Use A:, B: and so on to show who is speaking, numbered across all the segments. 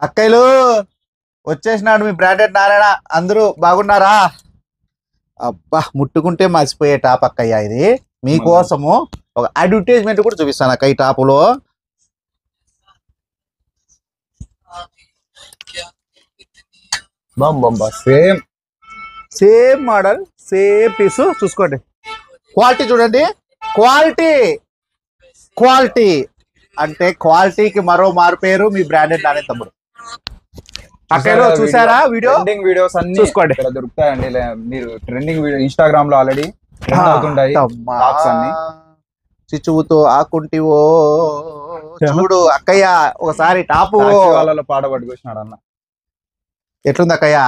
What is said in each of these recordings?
A: అక్కయ్యలు వచ్చేసినాడు మీ branded Narayana. అందరూ బాగున్నారా? అబ్బా, ముట్టుకుంటే మర్చిపోయే టాప్ అక్కయ్య ఇది. మీకోసము ఒక అడ్వర్టైజ్మెంట్ కూడా చూపిస్తాను అక్క. ఈ టాపులో
B: same
A: same model, same piece. చూసుకోండి, క్వాలిటీ చూడండి. క్వాలిటీ క్వాలిటీ అంటే క్వాలిటీకి మరో మారు పేరు మీ బ్రాండెడ్ నారాయణ తమ్ముడు. అక్కయ్యలో చూసారా వీడియో?
B: ట్రెండింగ్ వీడియోస్ అన్ని
A: చూసుకోండి,
B: ఇక్కడ దొరుకుతాయండి. మీరు ట్రెండింగ్ వీడియో ఇన్స్టాగ్రామ్ లో ఆల్రెడీ అవుతుంటాయి.
A: చిచ్చువుతో ఆకుంటివో చూడు అక్కయ్య. ఒకసారి టాపు
B: వాళ్ళలో పాట పట్టుకొచ్చినాడు అన్న.
A: ఎట్లుంది అక్కయ్య?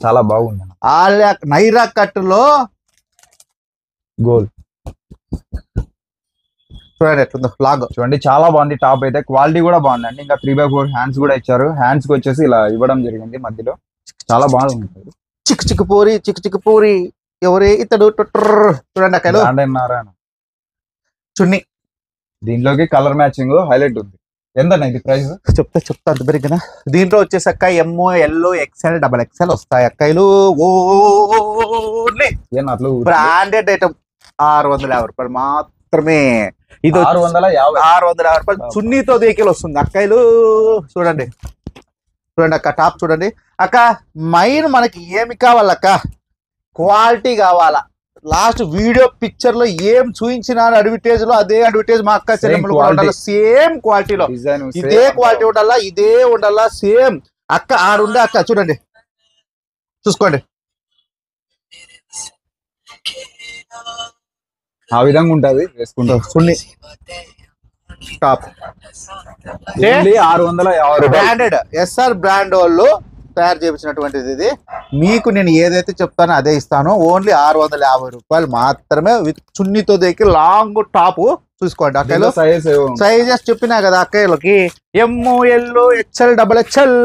B: చాలా బాగుంది.
A: నైరా కట్టులో
B: గోల్
A: చూడండి ఎట్లుందో. లాగ్
B: చూడండి, చాలా బాగుంది. టాప్ అయితే క్వాలిటీ కూడా బాగుందండి. ఇంకా 3x4 హ్యాండ్స్ కూడా ఇచ్చారు. హ్యాండ్స్ కి వచ్చేసి ఇలా ఇవ్వడం జరిగింది మధ్యలో. చాలా బాగుంది.
A: చిక్కు చిక్కు పూరి, చిక్కు చిక్కు పూరి. ఎవరే ఇతడు? చూడండి అక్కయ్యలో
B: నారాయణ
A: చున్ని.
B: దీంట్లోకి కలర్ మ్యాచింగ్ హైలైట్ ఉంది. ఎంతన్నా ఇది ప్రైస్?
A: చెప్తా అంత పెరిగినా. దీంట్లో వచ్చేసక్క ఎంఓ, ఎల్ఓ, ఎక్స్ఎల్, డబల్ ఎక్స్ఎల్ వస్తాయి అక్కయ్యలు. ఓన్లీ బ్రాండెడ్ ఐటమ్ 650 రూపాయలు మాత్రమే. ఇది 650 రూపాయలు చున్నీతో దేకిలు వస్తుంది అక్కయ్యలు. చూడండి చూడండి అక్క, టాప్ చూడండి అక్క. మైన్ మనకి ఏమి కావాలక్క? క్వాలిటీ కావాలా. లాస్ట్ వీడియో పిక్చర్ లో ఏం చూపించిన అడ్వర్టైజ్ లో అదే అడ్వర్టైజ్ మా అక్క చెల్లెమ్మలు కూడా ఉండాలి. సేమ్ క్వాలిటీలో ఇదే క్వాలిటీ ఉండాలా, ఇదే ఉండాలా, సేమ్. అక్క ఆడుండే అక్క చూడండి, చూసుకోండి.
B: ఆ విధంగా ఉంటది వేసుకుంటాం.
A: టాప్
B: 650
A: బ్రాండెడ్ ఎస్ఆర్ బ్రాండ్ వాళ్ళు తయారు చేయించినటువంటిది ఇది. మీకు నేను ఏదైతే చెప్తానో అదే ఇస్తాను. ఓన్లీ 650 రూపాయలు మాత్రమే. విత్ చున్నీతో దగ్గర లాంగ్ టాప్. చూసుకోండి అక్కయ్యలో సైజెస్ చెప్పినా కదా అక్కయ్యలకి. ఎంఓ, ఎల్ఓ, XL, double XL,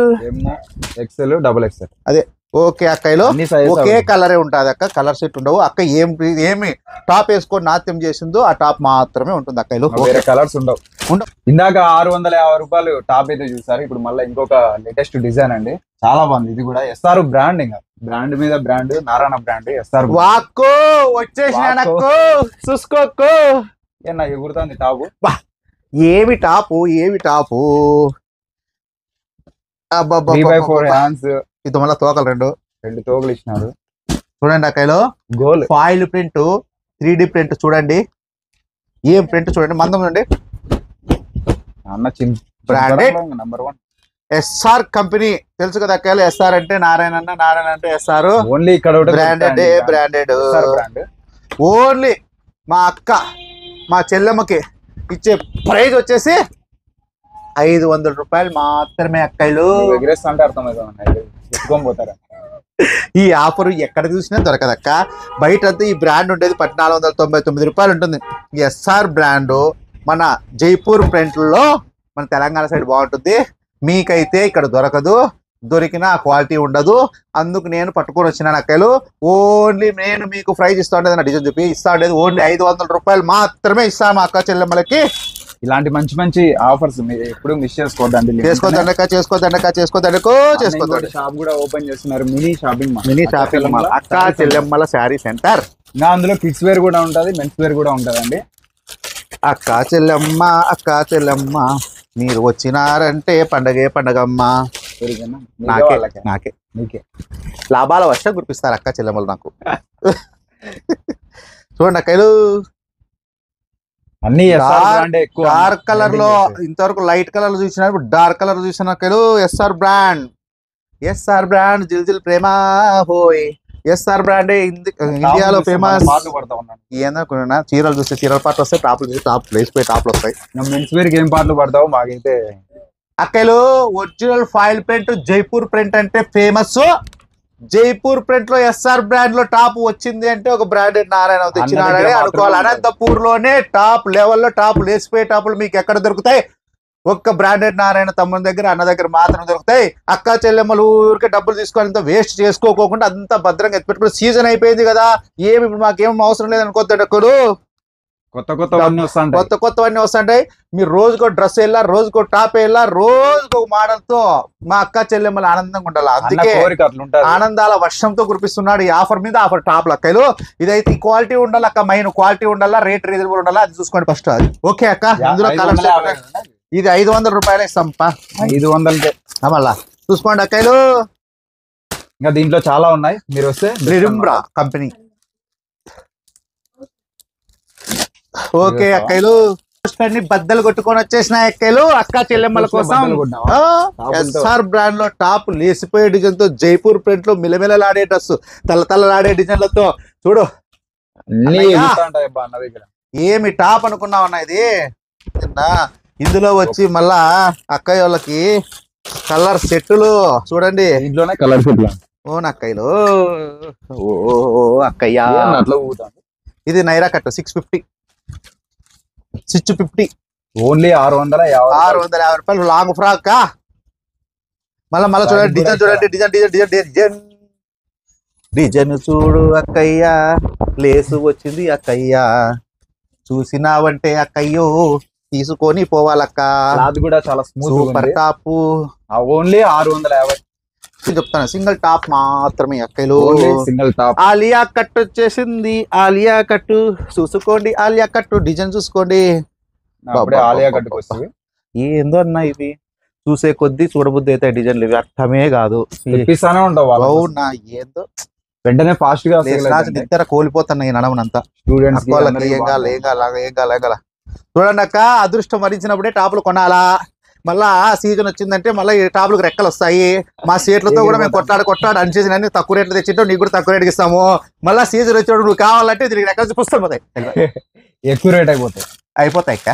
B: XL, double XL.
A: అదే ఓకే అక్కయ్యలో ఒకే కలరే ఉంటుంది అక్క. కలర్ సెట్ ఉండవు అక్క. ఏమి టాప్ వేసుకొని నాట్యం చేసిందో ఆ టాప్ మాత్రమే ఉంటుంది అక్కయ్యలో.
B: వేరే కలర్స్ ఉండవు. ఇందాక 650 రూపాయలు టాప్ అయితే చూసారు. ఇప్పుడు మళ్ళీ ఇంకొక లేటెస్ట్ డిజైన్ అండి. చాలా బాగుంది. ఇది కూడా ఎస్ఆర్ బ్రాండ్. ఇంకా బ్రాండ్ మీద బ్రాండ్, నారాయణ బ్రాండ్, ఎస్ఆర్.
A: వాక్కో వచ్చేసినానక్కో, చూసుకోక్కో.
B: ఏనా ఎగురుతుంది టాపు.
A: ఏమి టాపు, ఏమి టాపు.
B: 3x4 hands.
A: ఇది మళ్ళీ తోకలు రెండు
B: తోకలు ఇచ్చినారు.
A: చూడండి అక్కయ్యలో
B: gold
A: foil print, 3D print చూడండి. ఏం ప్రింట్ చూడండి, మందం నుండి.
B: అన్న
A: బ్రాండెడ్
B: నంబర్ 1
A: ఎస్ఆర్ కంపెనీ. తెలుసు కదా అక్కయ్యలో, ఎస్ఆర్ అంటే నారాయణ అన్న, నారాయణ అంటే ఎస్ఆర్.
B: ఓన్లీ ఇక్కడ
A: బ్రాండెడ్ బ్రాండెడ్. ఓన్లీ మా అక్క మా చెల్లెమ్మకి ఇచ్చే ప్రైజ్ వచ్చేసి 500 రూపాయలు మాత్రమే అక్కయ్యలు.
B: ఎగ్రెస్ అంటే అర్థమవుతుంది, ఎత్తుకొని పోతారా.
A: ఈ ఆఫర్ ఎక్కడ చూసినా దొరకదక్క. బయట అంతా ఈ బ్రాండ్ ఉండేది 1499 రూపాయలు ఉంటుంది. ఎస్ఆర్ బ్రాండ్ మన జైపూర్ ప్రింట్లో మన తెలంగాణ సైడ్ బాగుంటుంది. మీకైతే ఇక్కడ దొరకదు. దొరికినా క్వాలిటీ ఉండదు. అందుకు నేను పట్టుకొని వచ్చినాను అక్కలు. ఓన్లీ నేను మీకు ప్రైజ్ ఇస్తా ఉండేది, నా డిజైన్ చూపి ఇస్తా ఉండేది. ఓన్లీ 500 రూపాయలు మాత్రమే ఇస్తాము అక్క చెల్లెమ్మలకి.
B: ఇలాంటి మంచి మంచి ఆఫర్స్ మీరు ఎప్పుడు మిస్ చేసుకోవద్దండి.
A: చేసుకోదండి.
B: షాప్ కూడా ఓపెన్ చేస్తున్నారు. మినీ షాపింగ్
A: మాల్ అక్క చెల్లెమ్మల శారీ సెంటర్.
B: ఇంకా అందులో కిడ్స్ వేర్ కూడా ఉంటది, మెన్స్ వేర్ కూడా ఉంటదండి.
A: అక్క చెల్లెమ్మ మీరు వచ్చినారంటే పండగే పండగమ్మ. నాకే లాభాల వర్షం గుర్పిస్తారు అక్క చెల్లెమ్మలు నాకు. చూడండి అక్కలు,
B: అన్ని
A: డార్క్ కలర్ లో ఇంతవరకు లైట్ కలర్ చూసిన, డార్క్ కలర్ చూసిన అక్కలు. ఎస్ఆర్ బ్రాండ్ జిల్ జిల్ ప్రేమ హోయ్. ఎస్ఆర్ బ్రాండ్ ఇండియాలో ఫేమస్. ఏదనుకున్నా చీరలు చూస్తే చీరల పాటలు వస్తాయి, టాప్లు చూస్తే టాప్లు వేసిపోయి టాప్లు వస్తాయి.
B: మెన్స్ వేర్ ఏం పాటలు పడతావు మాకైతే.
A: అక్కలు original foil print Jaipur print అంటే ఫేమస్. జైపూర్ ప్రింట్ లో ఎస్ఆర్ బ్రాండ్ లో టాప్ వచ్చింది అంటే ఒక బ్రాండెడ్ నారాయణ తెచ్చినాడని అనుకోవాలి. అనంతపూర్ లోనే టాప్ లెవెల్లో టాప్ లేసిపోయే టాపులు మీకు ఎక్కడ దొరుకుతాయి? ఒక్క బ్రాండెడ్ నారాయణ తమ్ముని దగ్గర, అన్న దగ్గర మాత్రం దొరుకుతాయి. అక్క చెల్లెమ్మలు ఊరికే డబ్బులు తీసుకొని వేస్ట్ చేసుకోకుండా అంత భద్రంగా ఎత్తిపెట్టుకుని సీజన్ అయిపోయింది కదా, ఏమి ఇప్పుడు మాకేం అవసరం లేదనుకోద్దండి అక్కడు.
B: కొత్తవన్నీ వస్తాయి.
A: కొత్తవన్నీ వస్తుంటాయి. మీరు రోజుకో డ్రెస్ వెళ్ళా, రోజుకో టాప్ వెళ్ళా, రోజుకో మోడల్ తో మా అక్క చెల్లెమ్మలు ఆనందంగా ఉండాలి. అందుకే ఆనందాల వర్షంతో కురిపిస్తున్నాడు ఈ ఆఫర్ మీద ఆఫర్. టాప్ లక్కలు ఇదైతే క్వాలిటీ ఉండాలి అక్క, మైన్ క్వాలిటీ ఉండాలా, రేట్ రీజనబుల్ ఉండాలా, అది చూసుకోండి ఫస్ట్. అది ఓకే అక్క. ఇందులో కలర్స్ ఇది 500 రూపాయలు ఇస్తాంపా.
B: 500
A: మళ్ళా చూసుకోండి అక్కలు.
B: ఇంకా దీంట్లో చాలా ఉన్నాయి, మీరు వస్తే
A: రిరింబ్రా కంపెనీ. ఓకే అక్కలు బద్దలు కొట్టుకొని వచ్చేసిన అక్కలు అక్క చెల్లెమ్మల కోసం. ఎస్ఆర్ బ్రాండ్ లో టాప్ లేసిపోయే డిజైన్ తో, జైపూర్ ప్రింట్ లో మిలమిలలాడే డ్రెస్, తలతలలాడే డిజైన్లతో చూడు. ఏమి టాప్ అనుకున్నావన్నా ఇది. ఇందులో వచ్చి మళ్ళా అక్కయ్య వాళ్ళకి కలర్ సెట్లు చూడండి.
B: ఇంట్లోనే కలర్ సెట్లు.
A: ఓ నక్కయ్యలు, ఓ అక్కయ్య. ఇది నైరా కట్ 650, 650
B: ఓన్లీ 650
A: రూపాయలు. Long frock. మళ్ళా చూడండి డిజైన్, చూడండి డిజైన్ డిజైన్ చూడు అక్కయ్య. లేసు వచ్చింది అక్కయ్య, చూసినావంటే అక్కయ్యో తీసుకొని పోవాలక్క.
B: అది కూడా చాలా స్మూత్
A: సూపర్ టాప్.
B: ఓన్లీ 650
A: చెప్తాను. సింగిల్ టాప్ మాత్రమే అక్కలు.
B: Single top.
A: ఆలియా కట్ వచ్చేసింది. ఆలియా కట్ చూసుకోండి, ఆలియా కట్ డిజైన్ చూసుకోండి.
B: ఆలియా కట్ వస్తుంది.
A: ఏందో అన్న ఇది చూసే కొద్దీ చూడబుద్ధి అయితే డిజైన్లు ఇవి అర్థమే కాదు.
B: తెప్పిస్తానే ఉంటావు.
A: అవునా ఏందో
B: వెంటనే ఫాస్ట్ గా
A: నిద్ర కోల్పోతున్నాయి నడవనంతా.
B: స్టూడెంట్స్
A: ఏం కాల. చూడండి అక్క, అదృష్టం వరించినప్పుడే టాపులు కొనాలా. మళ్ళా సీజన్ వచ్చిందంటే మళ్ళీ ఈ టాపులకు రెక్కలు వస్తాయి. మా సీట్లతో కూడా మేము కొట్లాడు అనిచేసి అన్ని తక్కువ రేట్లు తెచ్చింటాం, నీకు కూడా తక్కువ రేటుకి ఇస్తాము. మళ్ళీ సీజన్ వచ్చినప్పుడు నువ్వు కావాలంటే దీనికి రెక్కలు పుస్తకం పోతాయి,
B: ఎక్కువ రేట్
A: అయిపోతాయి అక్క.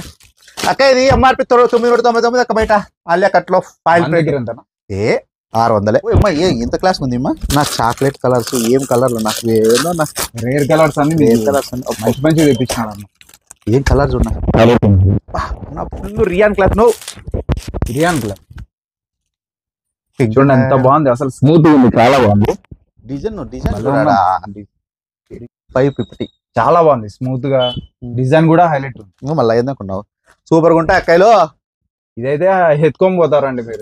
A: అక్క ఇది ఎంఆర్పి 999 అక్క. బయట ఆలియా కట్ లో ఫైల్ 600. ఇంత క్లాస్ ఉంది అమ్మా. నాకు చాక్లెట్ కలర్స్ ఏం కలర్లు, నాకు ఏదో
B: రేర్ కలర్స్ అన్ని, రేర్ కలర్స్ అన్ని మంచి తెప్పించినాడు.
A: ఏం కలర్స్ ఉన్నాయి. Full rayon cloth.
B: Rayon cloth చూడండి ఎంత బాగుంది, అసలు స్మూత్ ఉంది, చాలా బాగుంది.
A: డిజైన్ 550
B: చాలా బాగుంది, స్మూత్ గా. డిజైన్ కూడా హైలైట్ ఉంది.
A: మళ్ళీ ఏందనుకున్నావు, సూపర్ గా ఉంటాయి అక్కలు.
B: ఇదైతే ఎత్తుకొని పోతారండి మీరు.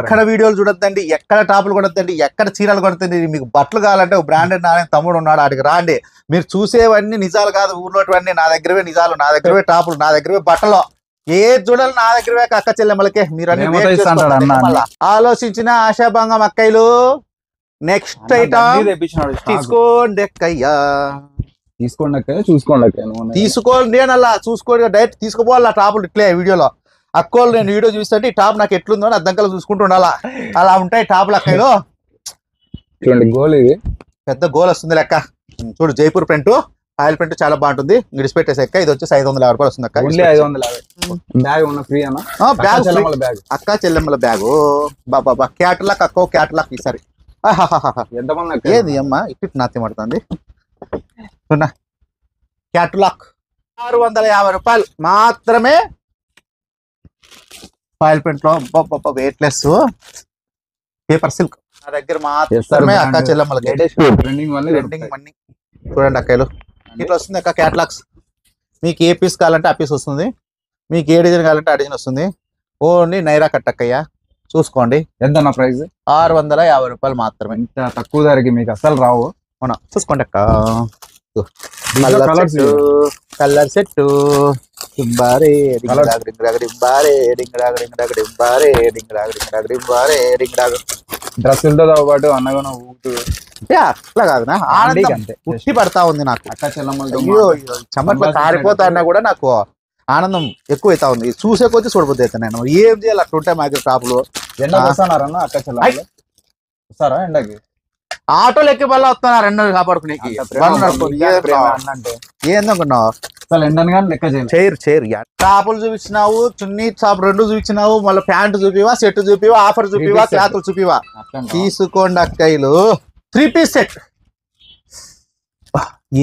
A: ఎక్కడ వీడియోలు చూడొద్దండి, ఎక్కడ టాపులు కొనొద్దండి, ఎక్కడ చీరలు కొనొద్దండి. మీకు బట్టలు కావాలంటే బ్రాండెడ్ నారాయణ తమ్ముడు ఉన్నాడు, ఆడికి రాండి. మీరు చూసేవన్నీ నిజాలు కాదు, ఊర్లోటివన్నీ నా దగ్గరవే నిజాలు, నా దగ్గరవే టాపులు, నా దగ్గరవే బట్టలు. ఏ చూడాలి నా దగ్గరవే అక్క చెల్లెమ్మలకే. మీరు అన్ని ఆలోచించిన ఆశాభంగం అక్కయ్యలు. నెక్స్ట్ ఐటమ్ తీసుకోండి అక్కయ్యా,
B: తీసుకోండి అక్క, చూసుకోండి అక్క,
A: తీసుకోండి అని అలా చూసుకోండి. డైరెక్ట్ తీసుకోపోవాలి టాపులు ఇట్లే వీడియోలో. అక్కోళ్ళు నేను వీడియో చూస్తుంటే ఈ టాప్ నాకు ఎట్లుందో అని అద్దంకలు చూసుకుంటూ ఉండాలా. అలా ఉంటాయి టాపులు అక్కయ్యలో.
B: చూడండి గోల్, ఇది
A: పెద్ద గోల్ వస్తుంది లెక్క. చూడు జైపూర్ ప్రింట్, ఆయిల్ ప్రింట్ చాలా బాగుంటుంది. విడిచిపెట్టేసి అక్క. ఇది వచ్చి 550 రూపాయలు వస్తుంది అక్క.
B: 550 బ్యాగ్ ఉన్న ఫ్రీ అన్న.
A: బ్యాగ్ అక్క చెల్లెమ్మల బ్యాగు. బాబా క్యాట్లాక్ అక్కో క్యాట్లాక్ ఈసారి.
B: ఎంతమంది
A: ఏది అమ్మా ఇటు నాత్యం పడుతుంది. క్యాట్లాక్ 650 రూపాయలు మాత్రమే. ఆయిల్ ప్రింట్ లో వెయిట్లెస్ పేపర్ సిల్క్ నా దగ్గర మాత్రమే అక్క చెల్లెమ్మలకి. చూడండి అక్కలు ఇట్లా వస్తుంది అక్క క్యాట్లాగ్స్. మీకు ఏ పీస్ కావాలంటే ఆ పీస్ వస్తుంది, మీకు ఏ డిజైన్ కావాలంటే ఆ డిజైన్ వస్తుంది. ఓన్లీ నైరా కట్ అక్కయ్య. చూసుకోండి
B: ఎంత నా ప్రైస్.
A: 650 రూపాయలు మాత్రమే.
B: ఇంత తక్కువ ధరకి మీకు అసలు రావు.
A: అవునా చూసుకోండి అక్క. కలర్ సెట్
B: డ్రెస్సులతో పాటు అన్నగా
A: అట్లా కాదు, ఉట్టి పడతా ఉంది నాకు.
B: అక్క చెల్లమ్మలతో
A: చెమట్లో కారిపోతా అన్నా కూడా నాకు ఆనందం ఎక్కువ అవుతా ఉంది. చూసే కొద్ది చూడబోద్ది అయితే నేను ఏం చేయాలి. అట్లా ఉంటాయి మాకు టాపులు.
B: ఎండకు వస్తున్నారన్న అక్క చెల్లెమ్మలు వస్తారా ఎండకి?
A: ఆటోలు ఎక్కి మళ్ళీ వస్తున్నారు ఎండలు కాపాడుకునేకి. ఏందనుకున్నావు
B: అసలు ఎండని కానీ లెక్క
A: చేయరు. టాపులు చూపించినావు, చున్నీ టాప్ 2 చూపించినావు, మళ్ళీ ప్యాంటు చూపివా, సెట్ చూపివా, ఆఫర్ చూపివా, క్లాతులు చూపివా. తీసుకోండి అక్కయ్యలు. 3 పీస్ సెట్.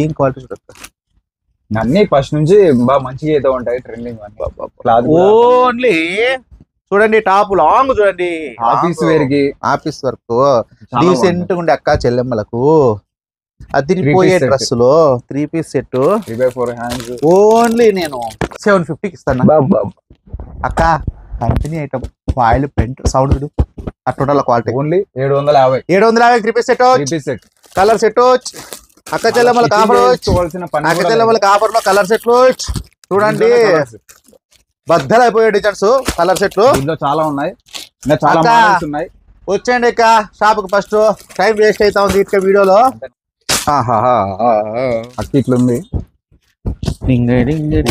A: ఏం క్వాలిటీ చూడక్క.
B: అన్ని ఫస్ట్ నుంచి బాగా మంచిగా అయితే ఉంటాయి, ట్రెండింగ్.
A: ఓన్లీ చూడండి టాప్ లాంగ్ చూడండి,
B: ఆఫీస్ వేర్ కి,
A: ఆఫీస్ వర్క్ డీసెంట్ ఉండే అక్క చెల్లెమ్మలకు. అదిరిపోయే డ్రెస్సులో 3 piece set
B: 3x4 hands
A: only నేను 750కి ఇస్తాను అక్క. Company item oil paint sound చూడు అట్లా quality.
B: Only 750
A: 3 piece set.
B: 3 piece set
A: colour set అక్క చెల్లెమ్మలకి ఆఫర్ అక్క చెల్లెమ్మలకి ఆఫర్ లో కలర్ సెట్లు చూడండి. బద్దలు అయిపోయే డిజైన్స్ కలర్ సెట్లు
B: ఇందులో చాలా ఉన్నాయి, ఇంకా చాలా మోడల్స్ ఉన్నాయి.
A: వచ్చేయండి ఇక షాప్ కి. ఫస్ట్ టైం వేస్ట్ అవుతా ఉంది ఇటుక వీడియోలో.
B: అట్టి ఇట్లా ఉంది,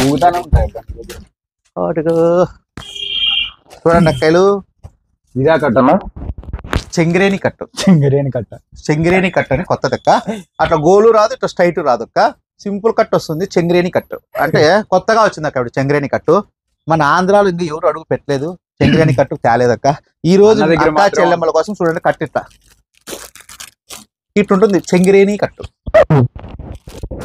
B: ఊగుతానే ఉంటాయి.
A: చూడండి అక్కలు,
B: ఇదే కట్టనా
A: చెంగిరేని కట్టు.
B: చెంగిరేని కట్ట
A: అని కొత్త దక్క. అట్లా గోలు రాదు, ఇట్లా స్ట్రైట్ రాదు అక్క. సింపుల్ కట్ వస్తుంది, చెంగిరేని కట్టు అంటే కొత్తగా వచ్చింది అక్క చెంగిరేని కట్టు. మన ఆంధ్రాలో ఇంకా ఎవరు అడుగు పెట్టలేదు, చెంగిరేని కట్టు తేలేదక్క. ఈ రోజు అక్క చెల్లెమ్మల కోసం చూడండి కట్టు ఇట్లుంటుంది చెంగిరేని కట్టు.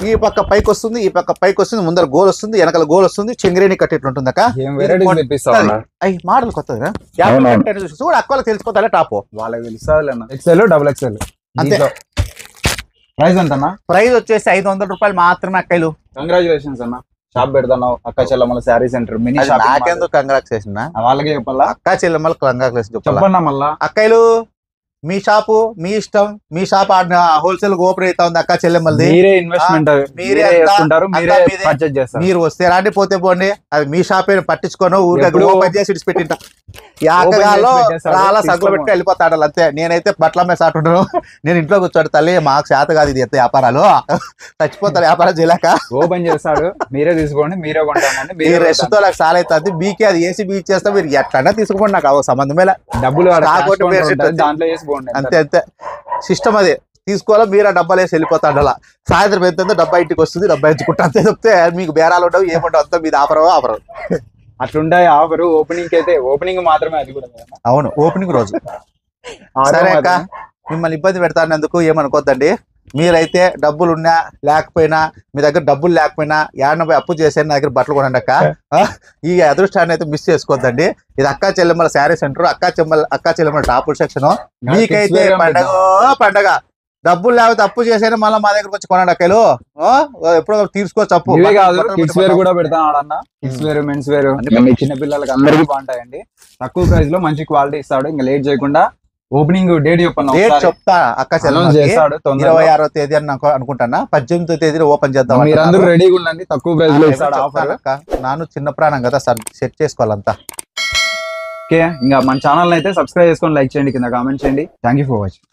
A: ఈ పక్క పైకి వస్తుంది, ఈ పక్క పైకి వస్తుంది, ముందర గోల్ వస్తుంది, వెనకాల గోల్ వస్తుంది. చెంగిరేని కట్టు ఇట్లుంటుంది అక్క. అవి మోడల్ కొత్తగా చూడు అక్క వాళ్ళకి తెలిసిపోతా. టాప్
B: వాళ్ళకి తెలుసా ఎక్స్ఎల్ డబుల్ ఎక్స్ఎల్
A: అంతే.
B: ప్రైస్ ఎంతన్నా?
A: ప్రైస్ వచ్చేసి 500 రూపాయలు మాత్రమే అక్కలు.
B: కంగ్రాచులేషన్స్ అన్న, షాప్ పెడతావు అక్క చెల్లెమ్మల శారీ సెంటర్ మినీ షాప్.
A: నాకెందుకు కంగ్రాచులేషన్,
B: వాళ్ళకి చెప్పాలా?
A: అక్క చెల్లెమ్మల కంగ్రాచులేషన్
B: చెప్పన్నా మళ్ళా.
A: అక్కలు మీ షాపు మీ ఇష్టం, మీ షాప్ హోల్సేల్ ఓపెన్ అవుతా ఉంది అక్క చెల్లెమ్మలది.
B: మీరే ఇన్వెస్ట్మెంట్
A: మీరు వస్తే రాండి, పోతే పోండి, అది మీ షాప్ పట్టించుకోను. ఊరికే ఓపెన్ చేసి ఇడిచిపెట్టింటా యాకగాలో చాలా సగ్గులు పెట్టి వెళ్ళిపోతాడు అంతే. నేనైతే బట్టల మీద సాటుంటాను, నేను ఇంట్లో కూర్చోడు తల్లి, మాకు చేత కాదు ఇది ఎత్తే వ్యాపారాలు, చచ్చిపోతారు వ్యాపారం చేయలేక.
B: ఓపెన్ చేస్తాడు, మీరే తీసుకోండి, మీరే కొంటామండి.
A: మీరు రెస్ట్ తో నాకు చాలా అవుతుంది. బీకే అది ఏసీ బీచ్ చేస్తా, మీరు ఎట్లా తీసుకోండి, నాకు సంబంధమే
B: డబ్బులు దాంట్లో
A: అంతే అంతే సిస్టమ్ అది. తీసుకోవాలా మీరు ఆ డబ్బాలు వేసి వెళ్ళిపోతాడు. అలా సాయంత్రం ఎంత డబ్బా ఇంటికి వస్తుంది, డబ్బా ఎంచుకుంటా అంతే చెప్తే మీకు బేరాలు ఉండవు ఏముండవు, అంతా మీది ఆఫరు
B: అట్లుంటాయి. ఆఫర్ ఓపెనింగ్ అయితే ఓపెనింగ్ మాత్రమే, అది కూడా
A: అవును ఓపెనింగ్ రోజు. సరే అక్క, మిమ్మల్ని ఇబ్బంది పెడతానందుకు ఏమనుకోద్దండి. మీరైతే డబ్బులు ఉన్నా లేకపోయినా, మీ దగ్గర డబ్బులు లేకపోయినా 50 అప్పు చేసాను, నా దగ్గర బట్టలు కొనండి అక్క. ఈ అదృష్టాన్ని అయితే మిస్ చేసుకోవద్దండి. ఇది అక్కా చెల్లెమ్మల శారీ సెంటర్, అక్కా చెల్లెమ్మల టాపుల సెక్షన్. మీకైతే పండగ డబ్బులు లేకపోతే అప్పు చేసాను, మళ్ళీ మా దగ్గరకు వచ్చి కొనండి అక్కలు. ఎప్పుడో తీసుకోవచ్చు అప్పు.
B: కిడ్స్ వేర్ కూడా పెడతాను ఆడన్నా, కిడ్స్ వేర్ మెన్స్ వేర్ చిన్న పిల్లలకి అందరికీ బాగుంటాయండి. తక్కువ ప్రైస్ లో మంచి క్వాలిటీ ఇస్తాడు. ఇంకా లేట్ చేయకుండా ఓపెనింగ్ డేట్
A: చెప్తా అక్క చెల్లెమ్మలు 26వ తేదీ అని అనుకుంటానా, 18వ తేదీలో ఓపెన్ చేద్దాం.
B: మీరందరూ రెడీగా ఉండండి, తక్కువ ప్రైస్ లో ఇస్తాడు ఆఫర్.
A: నాను చిన్న ప్రాణం కదా సార్, సెట్ చేసుకోవాలంతా.
B: ఓకే, ఇంకా మన ఛానల్ అయితే సబ్స్క్రైబ్ చేసుకొని లైక్ చేయండి, కింద కామెంట్ చేయండి. Thank you for watching.